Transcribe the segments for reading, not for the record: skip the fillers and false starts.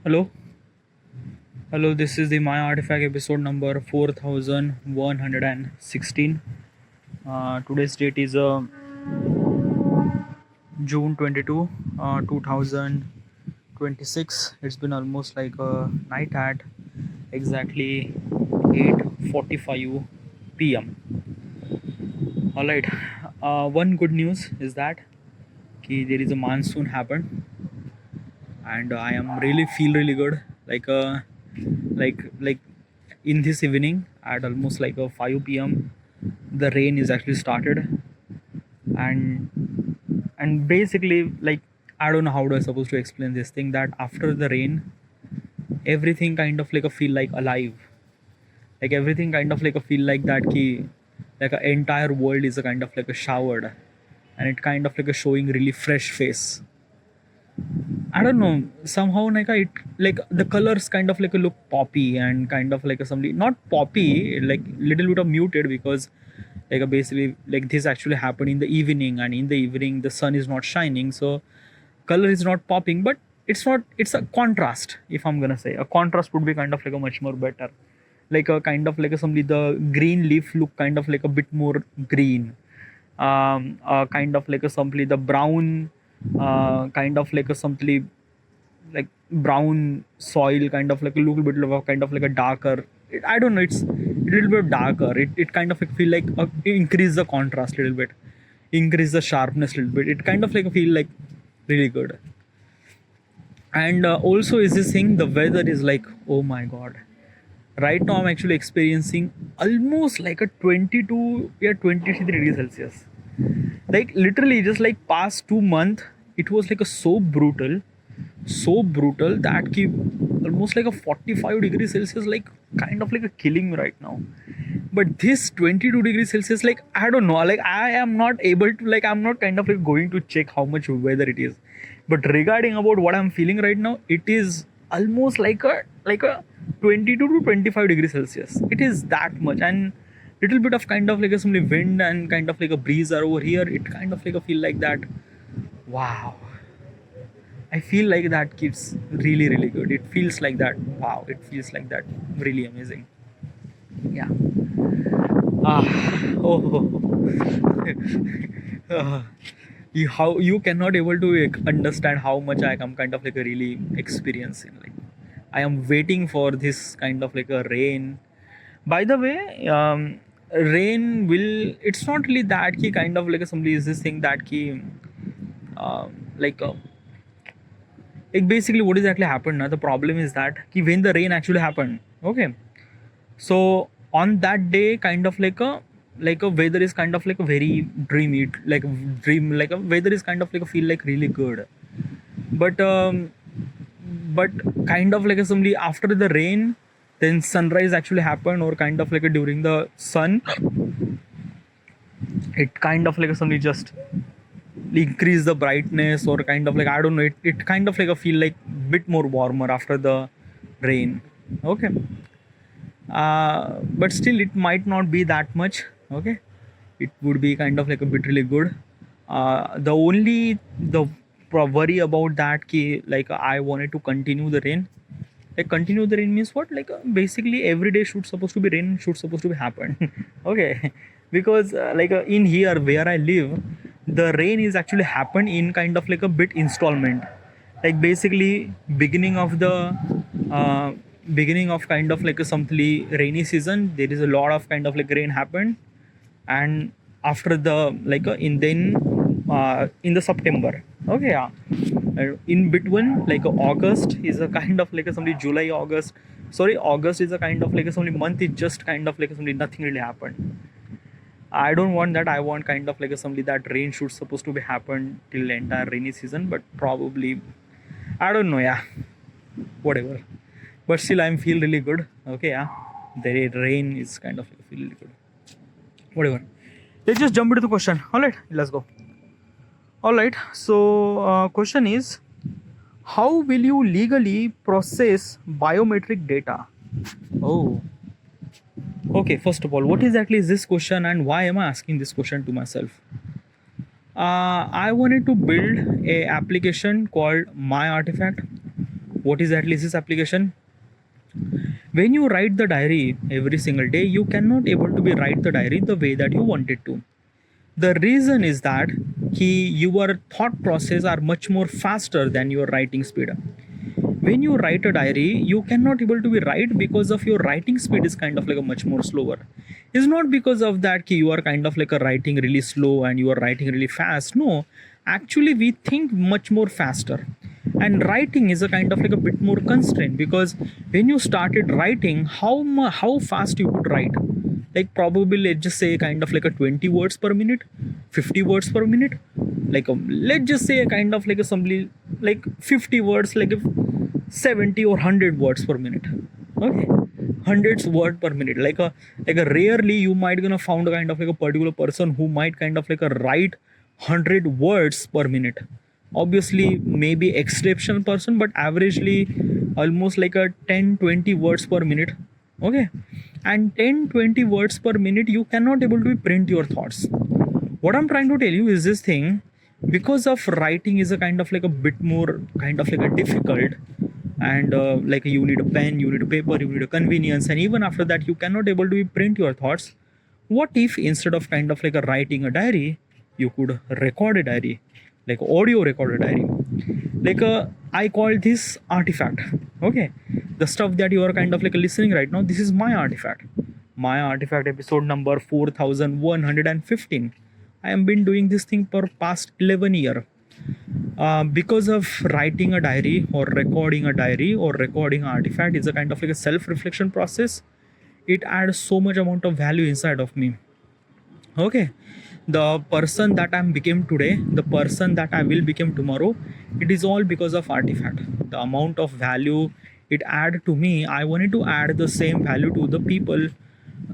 Hello, hello. This is the My Artifact episode number 4116. Today's date is June 22, 2026. It's been almost like a night at exactly 8:45 p.m. All right. One good news is that there is a monsoon happened, and I am really feel really good. Like in this evening at almost like a 5 p.m. the rain is actually started, and basically, like, I don't know how do I supposed to explain this thing, that after the rain everything kind of like a feel like alive, like everything kind of like a feel like that key, like a entire world is a kind of like a showered, and it kind of like a showing really fresh face. I don't know. Somehow, like it, like the colors kind of like a look poppy and kind of like a somebody not poppy, like little bit of muted, because like a basically like this actually happened in the evening, and in the evening the sun is not shining, so color is not popping, but it's not. It's a contrast. If I'm gonna say a contrast would be kind of like a much more better, like a kind of like a somebody the green leaf look kind of like a bit more green, kind of like a simply the brown, kind of like a simply like brown soil kind of like a little bit of a kind of like a darker, I don't know, it's a little bit darker, it kind of like feel like increase the contrast a little bit, increase the sharpness a little bit, it kind of like feel like really good. And also is this thing, the weather is like, oh my god, right now I'm actually experiencing almost like a 22, yeah, 23 degrees Celsius. Like literally just like past 2 months it was like a so brutal that ki almost like a 45 degrees Celsius, like kind of like a killing me right now. But this 22 degrees Celsius, like I don't know, like I am not able to, like I'm not kind of like going to check how much weather it is, but regarding about what I'm feeling right now, it is almost like a 22 to 25 degrees Celsius, it is that much. And little bit of kind of like a some wind and kind of like a breeze are over here, it kind of like a feel like that. Wow, I feel like that keeps really really good, it feels like that. Wow, it feels like that, really amazing. Yeah. Ah, oh. uh, how you cannot able to like, understand how much I am kind of like a really experiencing. Like I am waiting for this kind of like a rain. By the way, rain will. It's not really that key kind of like a, somebody is this thing that key. Like like basically what exactly happened now, the problem is that ki when the rain actually happened, okay, so on that day kind of like a weather is kind of like a very dreamy, like dream, like a weather is kind of like a feel like really good. But but kind of like a somebody after the rain, then sunrise actually happened, or kind of like a during the sun, it kind of like a somebody just increase the brightness, or kind of like I don't know, it kind of like a feel like bit more warmer after the rain. Okay. But still it might not be that much. Okay, it would be kind of like a bit really good. The only the worry about that ki, like I wanted to continue the rain. Like continue the rain means what, like basically every day should supposed to be rain, should supposed to be happen. Okay, because like in here where I live, the rain is actually happen in kind of like a bit installment, like basically uh, beginning of kind of like a something rainy season, there is a lot of kind of like rain happened. And after the like in the September, okay, yeah, in between like August is a kind of like a something July, August, sorry, August is a kind of like a something month, it just kind of like a something nothing really happened. I don't want that. I want kind of like a something that rain should supposed to be happen till the entire rainy season, but probably I don't know. Yeah, whatever. But still, I'm feel really good. Okay, yeah. The rain is kind of like feel really good. Whatever. Let's just jump into the question. All right, let's go. All right. So, question is, how will you legally process biometric data? Oh, okay. First of all, what exactly is this question, and why am I asking this question to myself? I wanted to build a application called My Artifact, What is at least this application? When you write the diary every single day, you cannot able to be write the diary the way that you want it to. The reason is that your thought process are much more faster than your writing speed. When you write a diary, you cannot able to be write because of your writing speed is kind of like a much more slower. It's not because of that you are kind of like a writing really slow and you are writing really fast. No, actually we think much more faster, and writing is a kind of like a bit more constraint, because when you started writing, how fast you could write, like probably let's just say kind of like a 20 words per minute, 50 words per minute, like let's just say a kind of like a somebody like 50 words, like if 70 or 100 words per minute. Okay, hundreds word per minute, like a rarely you might gonna found a kind of like a particular person who might kind of like a write 100 words per minute. Obviously maybe exceptional person, but averagely almost like a 10-20 words per minute. Okay, and 10-20 words per minute you cannot able to print your thoughts. What I'm trying to tell you is this thing, because of writing is a kind of like a bit more kind of like a difficult, and like you need a pen, you need a paper, you need a convenience, and even after that you cannot able to print your thoughts. What if instead of kind of like a writing a diary, you could record a diary, like audio record a diary, like I call this artifact. Okay, the stuff that you are kind of like listening right now, this is my artifact. My artifact episode number 4115. I have been doing this thing for past 11 years. Because of writing a diary or recording a diary or recording an artifact is a kind of like a self-reflection process. It adds so much amount of value inside of me. Okay, the person that I became today, the person that I will become tomorrow, it is all because of artifact. The amount of value it add to me, I wanted to add the same value to the people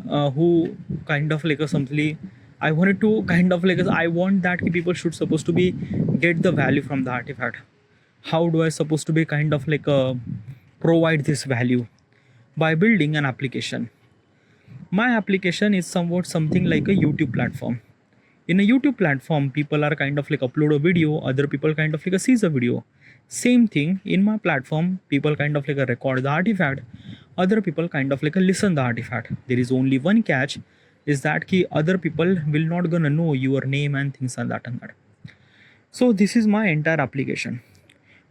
who kind of like a simply, I wanted to kind of like I want that people should supposed to be get the value from the artifact. How do I supposed to be kind of like provide this value? By building an application. My application is somewhat something like a YouTube platform. In a YouTube platform, people are kind of like upload a video, other people kind of like a sees a video. Same thing in my platform, people kind of like a record the artifact, other people kind of like a listen the artifact. There is only one catch, is that key other people will not gonna know your name and things and that and that. So this is my entire application.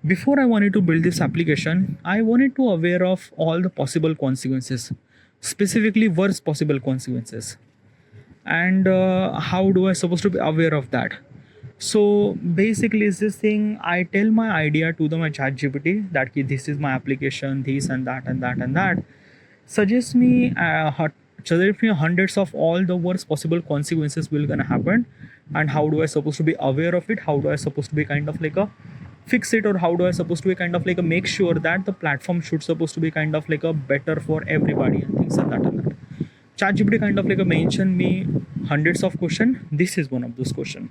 Before I wanted to build this application, I wanted to aware of all the possible consequences, specifically worst possible consequences. And how do I supposed to be aware of that? So basically is this thing, I tell my idea to my chat GPT that this is my application, this and that and that and that. Suggest me hundreds of all the worst possible consequences will gonna happen, and how do I supposed to be aware of it, how do I supposed to be kind of like a fix it, or how do I supposed to be kind of like a make sure that the platform should supposed to be kind of like a better for everybody and things like that and that. ChatGPT kind of like a mention me hundreds of question. This is one of those question.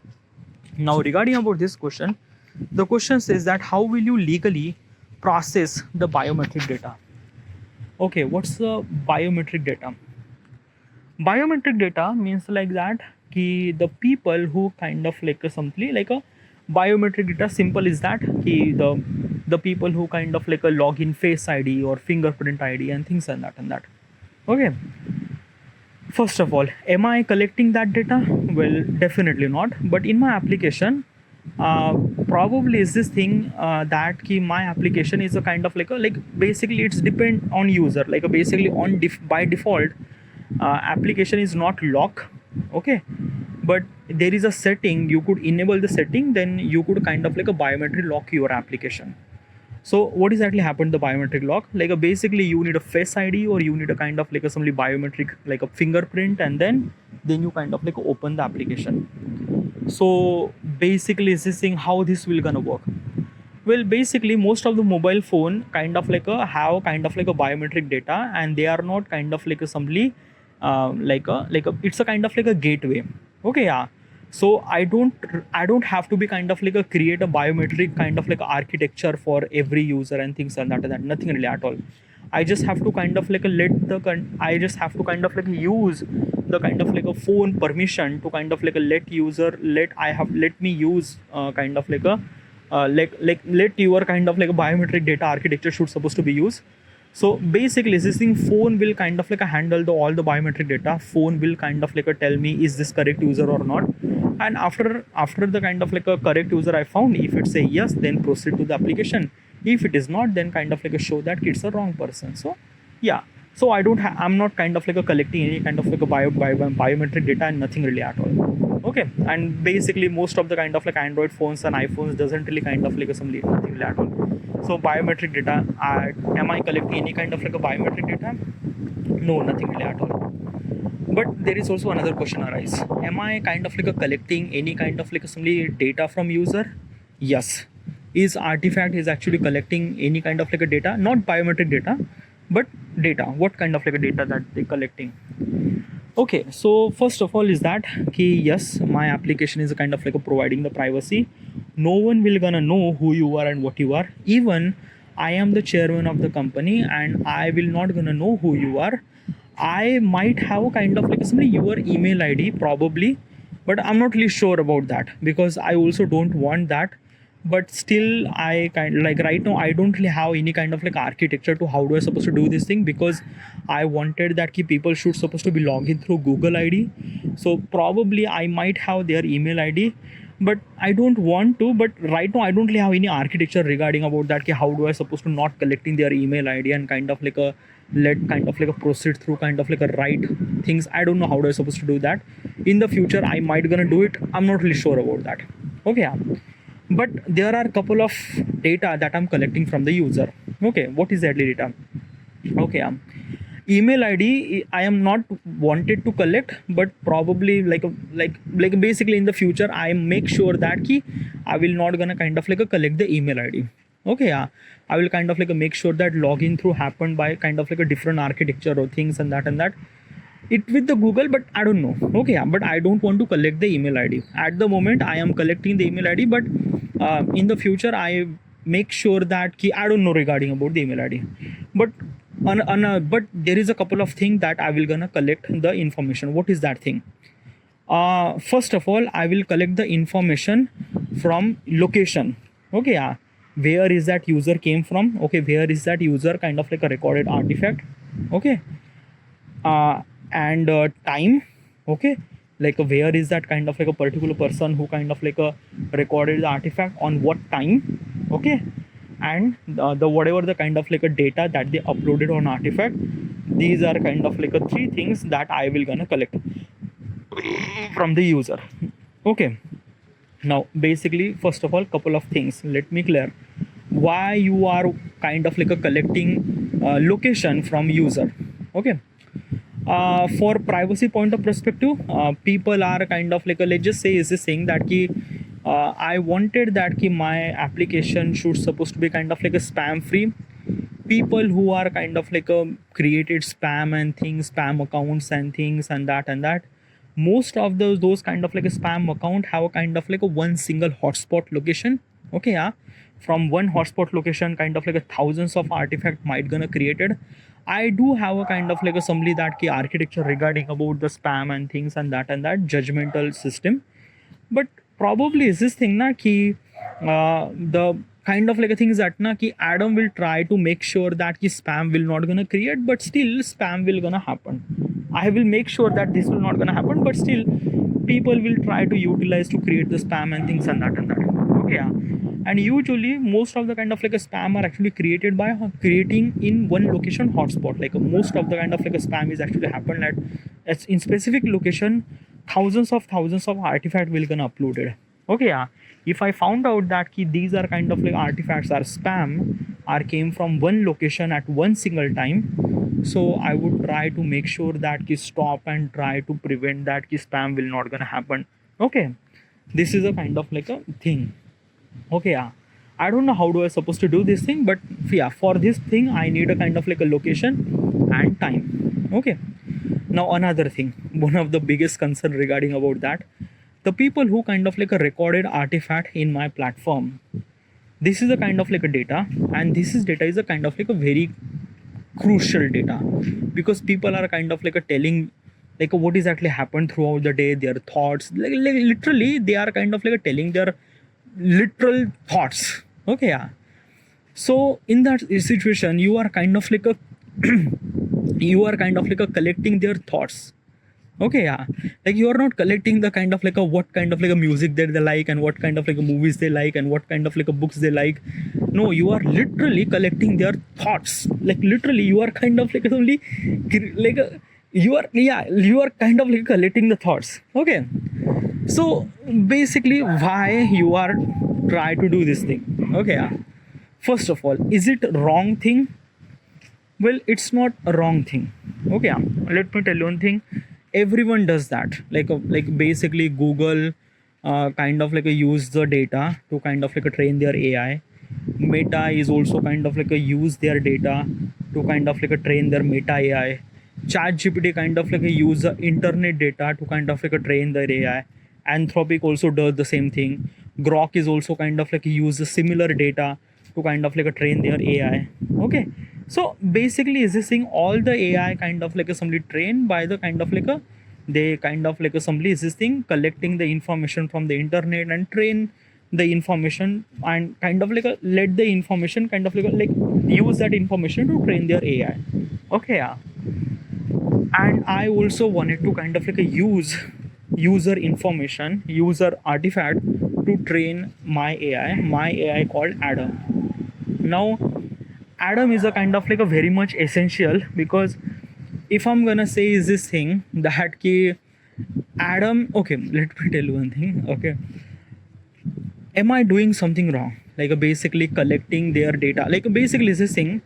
Now regarding about this question, the question says that how will you legally process the biometric data? Okay, what's the biometric data? Biometric data means like that the people who kind of like something like a biometric data, simple is that the people who kind of like a login face ID or fingerprint ID and things and that. Okay, first of all, am I collecting that data? Well, definitely not. But in my application, probably is this thing that my application is a kind of like basically it's depend on user, like basically on by default application is not lock. Okay, but there is a setting, you could enable the setting, then you could kind of like a biometric lock your application. So what exactly happened the biometric lock? Like basically you need a face ID, or you need a kind of like a somebody biometric like a fingerprint, and then you kind of like open the application. So basically is this thing how this will gonna work? Well, basically most of the mobile phone kind of like have kind of like a biometric data, and they are not kind of like a somebody it's a kind of like a gateway. Okay, yeah. So I don't have to be kind of like a create a biometric kind of like architecture for every user and things and that nothing really at all. I just have to kind of like I just have to kind of like use the kind of like a phone permission to kind of like let me use kind of like a let your kind of like a biometric data architecture should supposed to be used. So basically this thing, phone will kind of like handle all the biometric data. Phone will kind of like tell me is this correct user or not, and after the kind of like a correct user I found, if it's a yes, then proceed to the application. If it is not, then kind of like a show that it's a wrong person. So yeah, so I'm not kind of like a collecting any kind of like a biometric data and nothing really at all. Okay, and basically most of the kind of like Android phones and iPhones doesn't really kind of like some nothing really at all. So biometric data, am I collecting any kind of like a biometric data? No, nothing really at all. But there is also another question arise. Am I kind of like a collecting any kind of like some data from user? Yes. Is Artifact is actually collecting any kind of like a data, not biometric data, but data. What kind of like a data that they're collecting? Okay, so first of all is that yes, my application is a kind of like a providing the privacy. No one will gonna know who you are and what you are. Even I am the chairman of the company and I will not gonna know who you are. I might have a kind of like somebody your email ID probably, but I'm not really sure about that because I also don't want that. But still I kind of like right now I don't really have any kind of like architecture to how do I supposed to do this thing, because I wanted that people should supposed to be logged in through Google ID. So probably I might have their email ID, but I don't want to. But right now I don't really have any architecture regarding about that how do I supposed to not collecting their email ID and kind of like a let kind of like a proceed through kind of like a right things. I don't know how do I supposed to do that. In the future I might gonna do it. I'm not really sure about that. Okay, yeah. But there are a couple of data that I'm collecting from the user. Okay, what is that data? Okay, email ID I am not wanted to collect, but probably like basically in the future I make sure that I will not gonna kind of like collect the email ID. Okay, yeah, I will kind of like make sure that login through happened by kind of like a different architecture or things and that it with the Google, but I don't know. Okay, yeah, but I don't want to collect the email ID at the moment. I am collecting the email ID, but in the future I make sure that I don't know regarding about the email ID, but but there is a couple of things that I will gonna collect the information. What is that thing? First of all, I will collect the information from location. Okay, yeah, where is that user came from? Okay, where is that user kind of like a recorded artifact? Okay, and time. Okay, like where is that kind of like a particular person who kind of like recorded the artifact on what time. Okay, and the whatever the kind of like a data that they uploaded on artifact. These are kind of like a three things that I will gonna collect from the user. Okay, now basically first of all couple of things let me clear why you are kind of like a collecting location from user. Okay, for privacy point of perspective, people are kind of like let's just say is this saying that I wanted that my application should supposed to be kind of like a spam free. People who are kind of like created spam and things, spam accounts and things and that most of those kind of like a spam account have a kind of like a one single hotspot location. Okay, yeah, from one hotspot location kind of like a thousands of artifact might gonna created. I do have a kind of like a assembly that architecture regarding about the spam and things and that judgmental system. But probably is this thing na the kind of like a thing is that na Adam will try to make sure that spam will not gonna create, but still spam will gonna happen. I will make sure that this will not gonna happen, but still people will try to utilize to create the spam and things and that. Okay, yeah. And usually most of the kind of like a spam are actually created by creating in one location hotspot. Like most of the kind of like a spam is actually happened at in specific location. Thousands of artifact will gonna uploaded. Okay, yeah. If I found out that these are kind of like artifacts are spam or came from one location at one single time, so I would try to make sure that stop and try to prevent that spam will not gonna happen. Okay, this is a kind of like a thing. Okay, yeah, I don't know how do I supposed to do this thing, but yeah, for this thing I need a kind of like a location and time. Okay, now another thing, one of the biggest concern regarding about that, the people who kind of like a recorded artifact in my platform, this is a kind of like a data, and this is data is a kind of like a very crucial data, because people are kind of like a telling like what exactly happened throughout the day, their thoughts, like literally they are kind of like telling their literal thoughts. Okay, yeah. So in that situation, you are kind of like a you are kind of like a collecting their thoughts. Okay, yeah. Like you are not collecting the kind of like a what kind of like a music that they like, and what kind of like a movies they like, and what kind of like a books they like. No, you are literally collecting their thoughts. Like literally, you are kind of like only like a, you are kind of like collecting the thoughts. Okay. So basically, why you are try to do this thing? Okay, yeah. First of all, is it wrong thing? Well, it's not a wrong thing. Okay, yeah. Let me tell you one thing. Everyone does that. Like basically Google kind of like a use the data to kind of like a train their AI. Meta is also kind of like a use their data to kind of like a train their Meta AI. ChatGPT kind of like a use the internet data to kind of like a train their AI. Anthropic also does the same thing. Grok is also kind of like a use the similar data to kind of like a train their AI. Okay, so basically is this thing all the AI kind of like a somebody trained by the kind of like a they kind of like a somebody is this thing collecting the information from the internet and train the information and kind of like a let the information kind of like use that information to train their AI. Okay, yeah. And I also wanted to kind of like a use user information, user artifact to train my AI called Adam. Now Adam is a kind of like a very much essential, because if I'm gonna say is this thing that ki Adam, okay, let me tell you one thing. Okay, am I doing something wrong? Like basically collecting their data. Like basically is this thing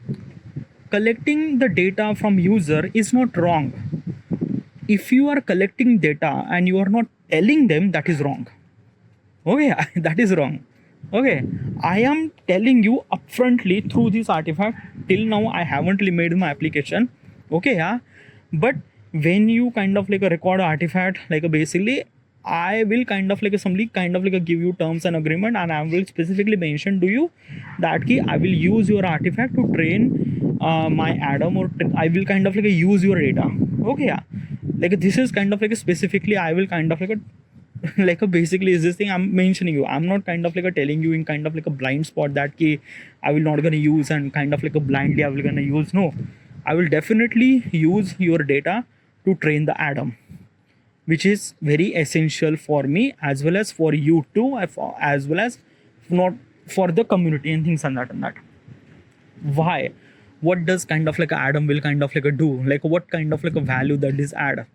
collecting the data from user is not wrong. If you are collecting data and you are not telling them, that is wrong. Okay, that is wrong. Okay, I am telling you upfrontly through this artifact. Till now, I haven't really made my application. Okay, yeah, but when you kind of like a record artifact, like a basically, I will kind of like a somebody kind of like a give you terms and agreement, and I will specifically mention to you that key I will use your artifact to train my Adam, or I will kind of like a use your data. Okay, yeah, like this is kind of like a specifically I will kind of like a like a basically is this thing I'm mentioning you. I'm not kind of like a telling you in kind of like a blind spot that key I will not gonna use and kind of like a blindly I will gonna use. No, I will definitely use your data to train the Adam, which is very essential for me as well as for you too, as well as not for the community and things and that and that. Why? What does kind of like a Adam will kind of like a do? Like what kind of like a value that is add?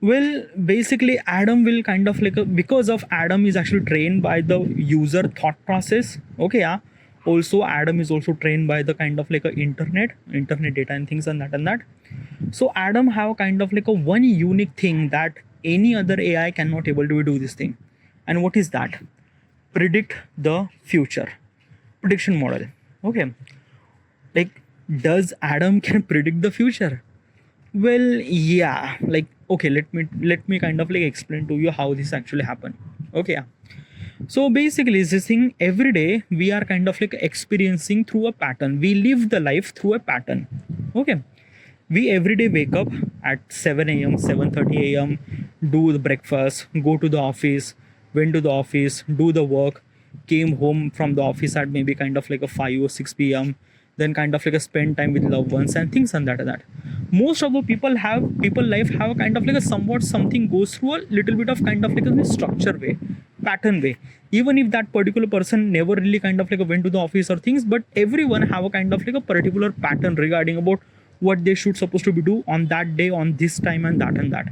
Well, basically, Adam will kind of like because of Adam is actually trained by the user thought process. Okay, yeah. Also, Adam is also trained by the kind of like a internet data and things and that and that. So Adam have kind of like a one unique thing that any other AI cannot able to do this thing. And what is that? Predict the future. Prediction model. Okay. Like, does Adam can predict the future? Well, yeah. Like, okay, let me kind of like explain to you how this actually happened. Okay, yeah. So basically this thing every day we are kind of like experiencing through a pattern. We live the life through a pattern. Okay, we every day wake up at 7 a.m, 7:30 a.m, do the breakfast, go to the office, went to the office, do the work, came home from the office at maybe kind of like a 5 or 6 p.m, then kind of like a spend time with loved ones and things and that. Most of the people life have a kind of like a somewhat something goes through a little bit of kind of like a structure way, pattern way. Even if that particular person never really kind of like went to the office or things, but everyone have a kind of like a particular pattern regarding about what they should supposed to be do on that day, on this time and that and that.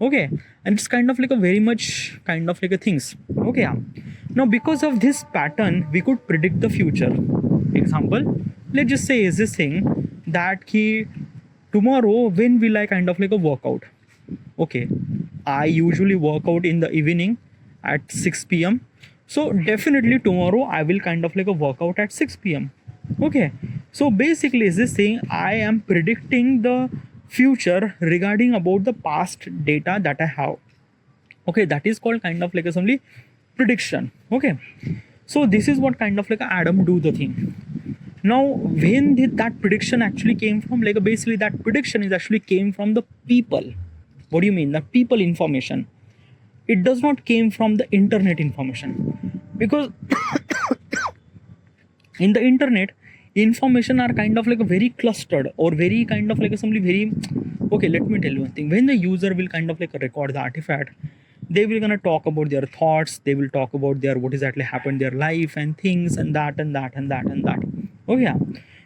Okay, and it's kind of like a very much kind of like a things. Okay, yeah. Now because of this pattern we could predict the future. Example, let's just say is this thing that key tomorrow when will I kind of like a workout. Okay, I usually work out in the evening at 6 p.m, so definitely tomorrow I will kind of like a workout at 6 p.m. Okay, so basically is this thing I am predicting the future regarding about the past data that I have. Okay, that is called kind of like a simply prediction. Okay, so this is what kind of like Adam do the thing. Now when did that prediction actually came from? Like basically that prediction is actually came from the people. What do you mean? The people information. It does not came from the internet information. because in the internet information are kind of like a very clustered or very kind of like a something very okay. Let me tell you one thing. When the user will kind of like record the artifact, they will gonna talk about their thoughts, they will talk about their what is actually happened their life and things and that and that and that and that. Oh yeah.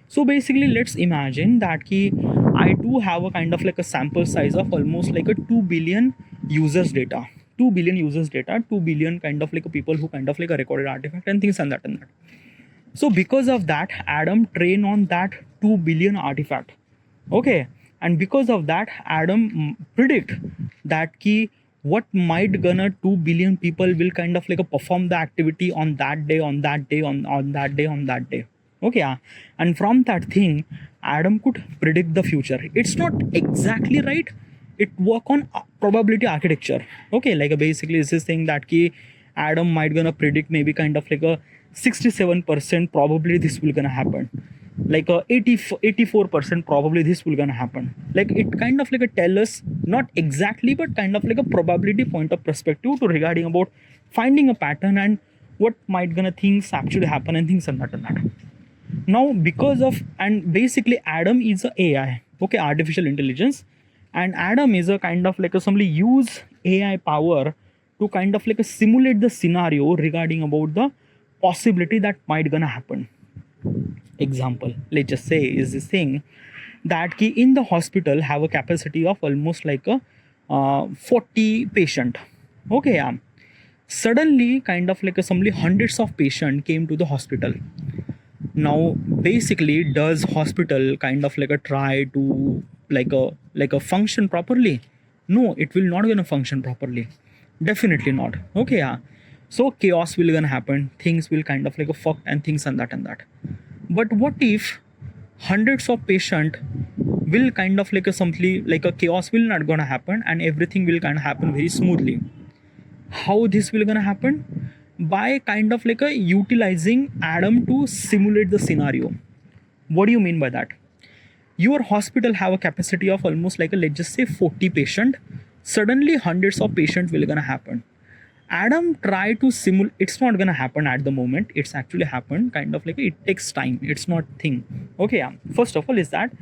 So basically let's imagine that ki I do have a kind of like a sample size of almost like a 2 billion users data, 2 billion users data, 2 billion kind of like a people who kind of like a recorded artifact and things and that and that. So because of that, Adam trained on that 2 billion artifact. Okay. And because of that, Adam predict that key what might gonna 2 billion people will kind of like a perform the activity on that day, on that day, on that day, on that day. Okay. And from that thing, Adam could predict the future. It's not exactly right. It work on probability architecture. Okay. Like basically this is saying that key Adam might gonna predict maybe kind of like a 67% probably this will gonna happen, like a 84% probably this will gonna happen. Like it kind of like a tell us not exactly but kind of like a probability point of perspective to regarding about finding a pattern and what might gonna things actually happen and things and that and that. Now because of and basically Adam is a AI, okay, artificial intelligence, and Adam is a kind of like a somebody use AI power to kind of like a simulate the scenario regarding about the possibility that might gonna happen. Example, let's just say is this thing that ki in the hospital have a capacity of almost like a 40 patient. Okay, yeah. Suddenly kind of like a somebody hundreds of patient came to the hospital. Now basically does hospital kind of like a try to like a function properly? No, it will not gonna function properly, definitely not. Okay, yeah. So chaos will gonna happen, things will kind of like a fuck and things and that and that. But what if hundreds of patient will kind of like a something like a chaos will not gonna happen and everything will kind of happen very smoothly? How this will gonna happen? By kind of like a utilizing Adam to simulate the scenario. What do you mean by that? Your hospital have a capacity of almost like a let's just say 40 patient. Suddenly hundreds of patient will gonna happen. Adam try to simulate. It's not gonna happen at the moment. It's actually happened. Kind of like it takes time. It's not thing. Okay, yeah. First of all, is that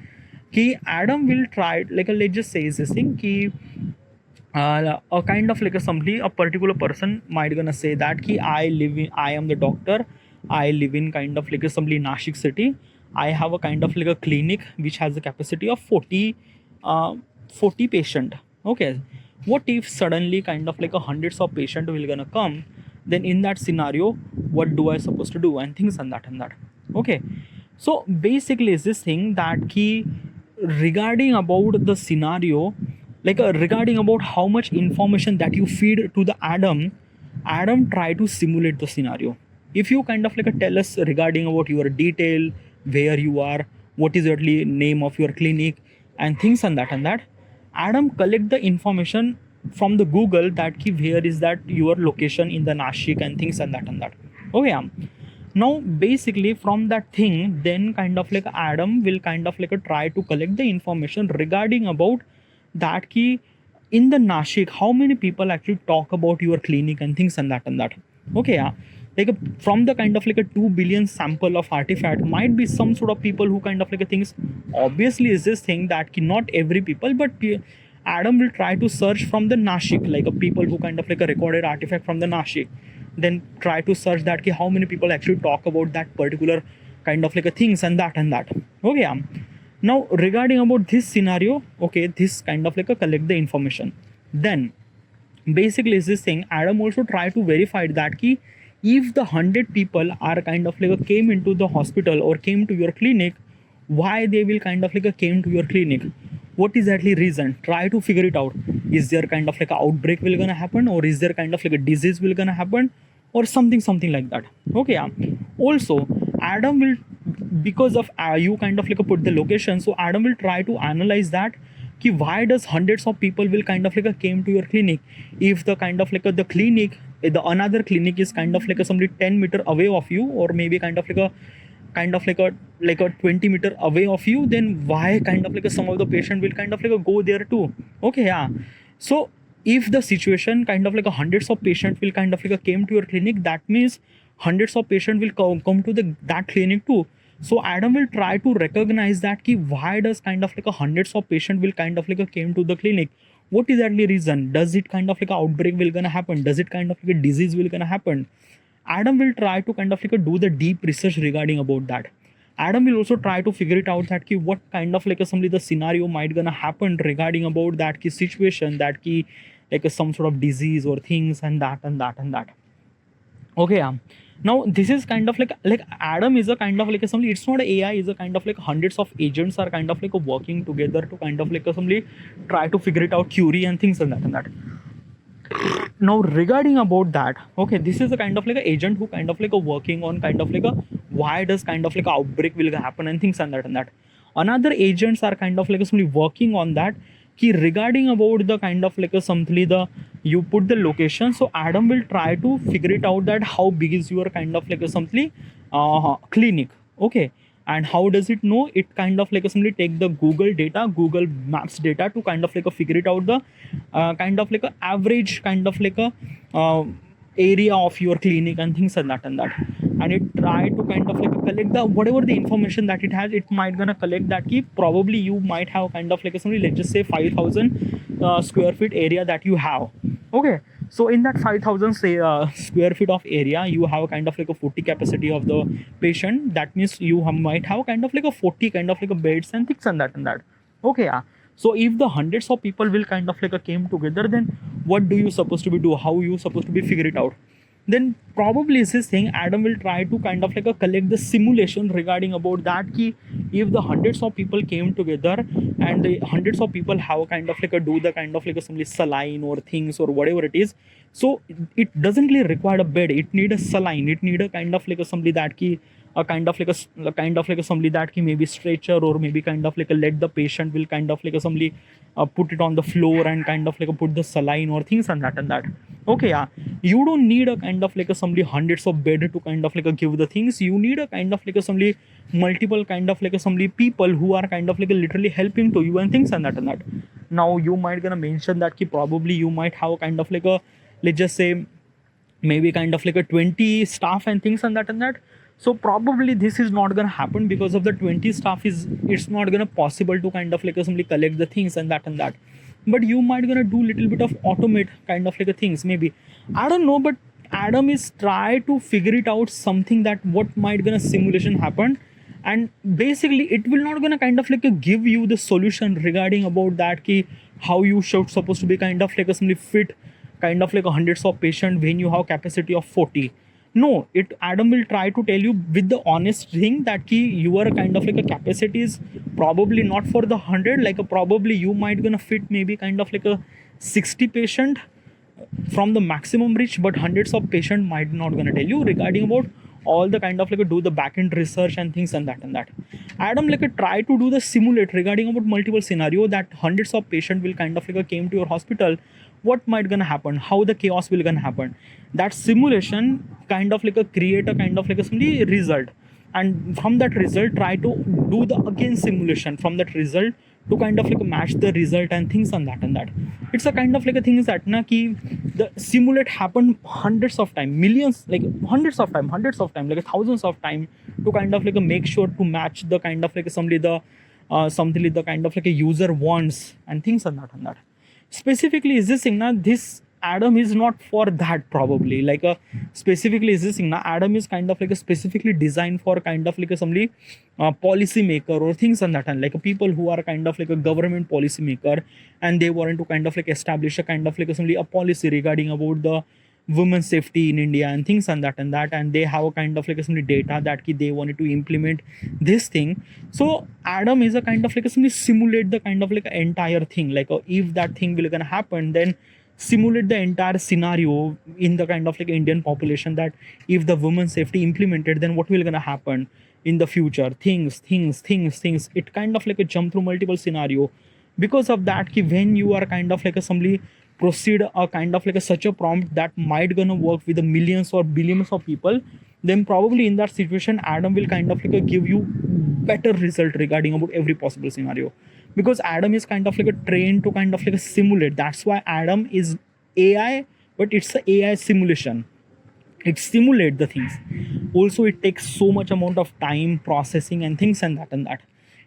ki Adam will try like a let's just say is this thing ki a kind of like a somebody a particular person might gonna say that ki I am the doctor. I live in kind of like a somebody Nashik city. I have a kind of like a clinic which has a capacity of 40 patient. Okay, what if suddenly kind of like a hundreds of patient will gonna come? Then in that scenario what do I supposed to do and things and that and that. Okay, so basically is this thing that key regarding about the scenario, like regarding about how much information that you feed to the Adam try to simulate the scenario. If you kind of like tell us regarding about your detail, where you are, what is your name of your clinic and things and that, Adam collect the information from the Google that ki where is that your location in the Nashik and things and that. Okay, now basically from that thing then kind of like Adam will kind of like try to collect the information regarding about that ki in the Nashik how many people actually talk about your clinic and things and that. Okay, yeah. Like from the kind of like a 2 billion sample of artifact might be some sort of people who kind of like things. Obviously is this thing that ki not every people, but Adam will try to search from the Nashik, like a people who kind of like a recorded artifact from the Nashik, then try to search that ki how many people actually talk about that particular kind of like a things and that. Okay, yeah. Now regarding about this scenario, okay, this kind of like a collect the information. Then basically is this thing Adam also try to verify that ki if the 100 people are kind of like came into the hospital or came to your clinic, why they will kind of like came to your clinic, what is actually reason, try to figure it out. Is there kind of like a outbreak will gonna happen, or is there kind of like a disease will gonna happen, or something like that. Okay, yeah. Also Adam will, because of you kind of like put the location, so Adam will try to analyze that ki why does hundreds of people will kind of like came to your clinic if the kind of like the clinic, the another clinic is kind of like somebody 10 meter away of you, or maybe kind of like a 20 meter away of you, then why kind of like some of the patient will kind of like go there too. Okay, yeah. So if the situation kind of like a hundreds of patients will kind of like a came to your clinic, that means hundreds of patients will come to the that clinic too. So Adam will try to recognize that ki why does kind of like a hundreds of patients will kind of like a came to the clinic. What is actually reason? Does it kind of like a outbreak will gonna happen? Does it kind of like a disease will gonna happen? Adam will try to kind of like a do the deep research regarding about that. Adam will also try to figure it out that ki what kind of like a somebody the scenario might gonna happen regarding about that ki situation, that ki like a, some sort of disease or things and that and that and that. Okay, now this is kind of like Adam is a kind of like a somebody. It's not a AI. Is a kind of like hundreds of agents are kind of like a working together to kind of like a somebody try to figure it out, query and things and that and that. Now regarding about that, okay, this is a kind of like a agent who kind of like a working on kind of like a why does kind of like a outbreak will happen and things and that and that. Another agents are kind of like simply working on that key regarding about the kind of like a simply the you put the location. So Adam will try to figure it out that how big is your kind of like a simply clinic. Okay, and how does it know? It kind of like a simply take the Google data, Google Maps data to kind of like a figure it out the kind of like a average kind of like a area of your clinic and things and that and that. And it try to kind of like collect the whatever the information that it has. It might gonna collect that key. Probably you might have kind of like a somebody, let's just say 5,000 square feet area that you have. Okay, so in that 5,000 say square feet of area, you have kind of like a 40 capacity of the patient. That means you might have kind of like a 40 kind of like a beds and things and that and that. Okay, yeah. So if the hundreds of people will kind of like a came together, then what do you supposed to be do? How you supposed to be figure it out? Then probably is this thing Adam will try to kind of like a collect the simulation regarding about that key. If the hundreds of people came together and the hundreds of people have kind of like a do the kind of like a some saline or things or whatever it is, so it doesn't really require a bed, it need a saline, it need a kind of like a somebody that key, a kind of like a kind of like a somebody that key maybe stretcher or maybe kind of like a let the patient will kind of like a somebody put it on the floor and kind of like a put the saline or things and that and that. Okay, yeah, you don't need a kind of like a somebody hundreds of bed to kind of like a give the things. You need a kind of like a somebody multiple kind of like a somebody people who are kind of like a literally helping to you and things and that and that. Now you might gonna mention that ki probably you might have kind of like a, let's just say maybe kind of like a 20 staff and things and that and that. So probably this is not gonna happen because of the 20 staff is it's not gonna possible to kind of like a simply collect the things and that and that. But you might gonna do little bit of automate kind of like a things maybe. I don't know, but Adam is try to figure it out something that what might gonna simulation happen, and basically it will not gonna kind of like a give you the solution regarding about that key how you should supposed to be kind of like a simply fit kind of like a hundreds of patient when you have capacity of 40. No, it Adam will try to tell you with the honest thing that key your kind of like a capacity is probably not for the 100, like a probably you might gonna fit maybe kind of like a 60 patient from the maximum reach, but hundreds of patient might not gonna tell you regarding about all the kind of like do the back end research and things and that and that. Adam like try to do the simulate regarding about multiple scenario that hundreds of patient will kind of like came to your hospital. What might gonna happen? How the chaos will gonna happen? That simulation kind of like a create a kind of like a simply result, and from that result try to do the again simulation from that result to kind of like match the result and things on that and that. It's a kind of like a thing is that na ki the simulate happen hundreds of time, millions, like hundreds of time, like thousands of time to kind of like a make sure to match the kind of like somebody the something like the kind of like a user wants and things on that and that. Specifically is this thing now this Adam is not for that probably like a specifically is this thing now Adam is kind of like a specifically designed for kind of like a somebody policy maker or things on that and like a people who are kind of like a government policy maker, and they want to kind of like establish a kind of like a somebody a policy regarding about the women's safety in India and things and that, and they have a kind of like a some data that they wanted to implement this thing. So Adam is a kind of like a simulate the kind of like entire thing, like if that thing will gonna happen, then simulate the entire scenario in the kind of like Indian population that if the women's safety implemented, then what will gonna happen in the future, things. It kind of like a jump through multiple scenario. Because of that when you are kind of like a somebody proceed a kind of like a such a prompt that might gonna work with the millions or billions of people, then probably in that situation Adam will kind of like give you better result regarding about every possible scenario. because Adam is kind of like a trained to kind of like a simulate. That's why Adam is AI, but it's a AI simulation. It simulate the things. Also, it takes so much amount of time processing and things and that.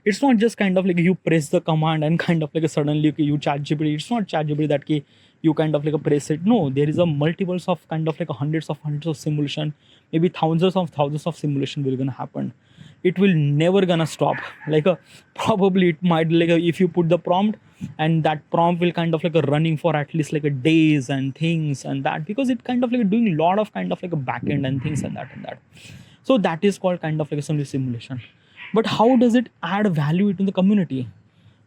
It's not just kind of like you press the command and kind of like a suddenly you chat GPT. It's not chat GPT that you kind of like a press it. No, there is a multiples of kind of like a hundreds of simulation, maybe thousands of simulation will gonna happen. It will never gonna stop. Like a probably it might like a, if you put the prompt, and that prompt will kind of like a running for at least like a days and things and that, because it kind of like doing a lot of kind of like a backend and things and that. So that is called kind of like a simulation. But how does it add value into the community?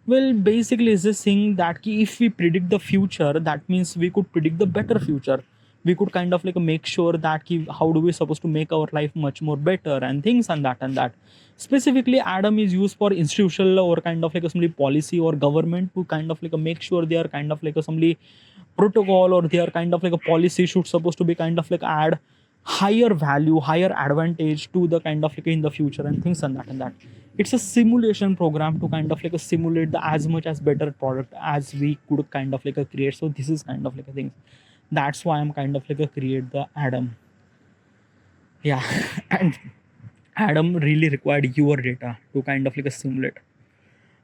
Well, basically, is this thing that if we predict the future, that means we could predict the better future. We could kind of like make sure that how do we supposed to make our life much more better and things and that and that. Specifically, Adam is used for institutional or kind of like a some policy or government to kind of like make sure they are kind of like a some protocol or they are kind of like a policy should supposed to be kind of like add higher value, higher advantage to the kind of like in the future and things and that. It's a simulation program to kind of like simulate the as much as better product as we could kind of like create. So this is kind of like a thing. That's why I'm kind of like create the Adam. Yeah, and Adam really required your data to kind of like simulate.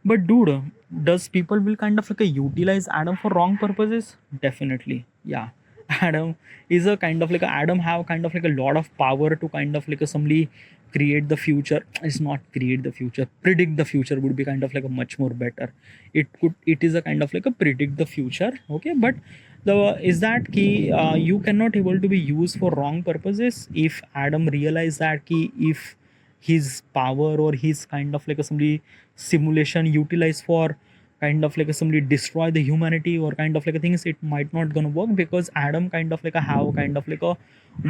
But dude, does people will kind of like utilize Adam for wrong purposes? Definitely, yeah. Adam is a kind of like Adam have kind of like a lot of power to kind of like somebody create the future. It's not create the future. Predict the future would be kind of like a much more better. It is a kind of like a predict the future. Okay, but the is that key you cannot able to be used for wrong purposes. If Adam realize that key, if his power or his kind of like a somebody simulation utilized for kind of like a somebody destroy the humanity or kind of like a things, it might not gonna work, because Adam kind of like a have kind of like a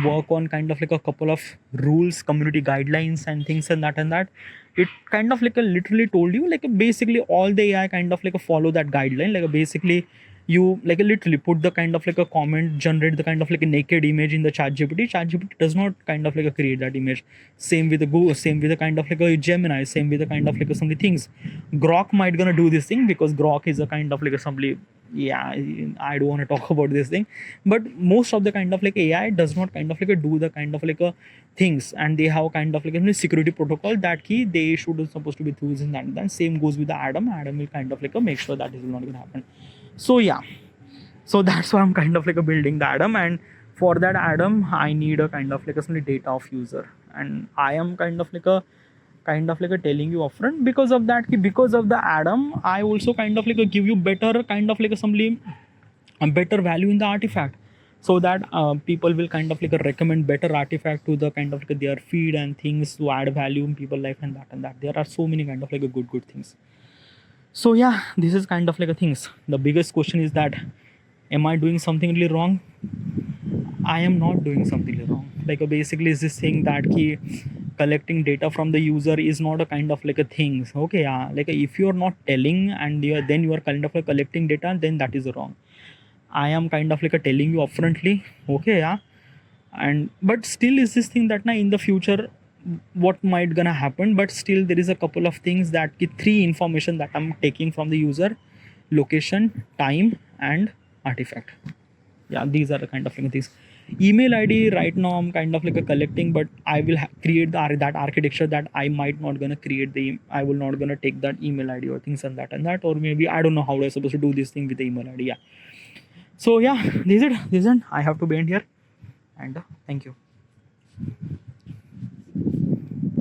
work on kind of like a couple of rules, community guidelines and things and that. It kind of like a literally told you like basically all the AI kind of like a follow that guideline. Like basically you like literally put the kind of like a comment, generate the kind of like a naked image in the chat GPT does not kind of like a create that image. Same with the Google, same with the kind of like a Gemini, same with the kind of like some things. Grok might gonna do this thing because Grok is a kind of like a somebody, yeah, I don't want to talk about this thing, but most of the kind of like AI does not kind of like do the kind of like a things, and they have kind of like a security protocol that key they should supposed to be using that. Then same goes with the Adam will kind of like make sure that it will not gonna happen. So yeah, so that's why I'm kind of like a building the Adam, and for that Adam I need a kind of like a some data of user, and I am kind of like a telling you upfront. Because of that, because of the Adam, I also kind of like a give you better kind of like a better value in the artifact, so that people will kind of like recommend better artifact to the kind of like their feed and things to add value in people life and that. There are so many kind of like a good things. So yeah, this is kind of like a things. The biggest question is that, am I doing something really wrong? I am not doing something really wrong. Like basically is this thing that key collecting data from the user is not a kind of like a thing. Okay, yeah, like if you are not telling and you are kind of like collecting data, then that is wrong. I am kind of like a telling you upfrontly. Okay, yeah, and but still is this thing that now in the future what might gonna happen, but still there is a couple of things that three information that I'm taking from the user: location, time and artifact. Yeah, these are the kind of things. Email ID right now I'm kind of like a collecting, but I will create that architecture that I might not gonna create I will not gonna take that email ID or things and that, or maybe I don't know how I'm supposed to do this thing with the email ID. Yeah, so yeah, this is it. I have to be end here, and thank you.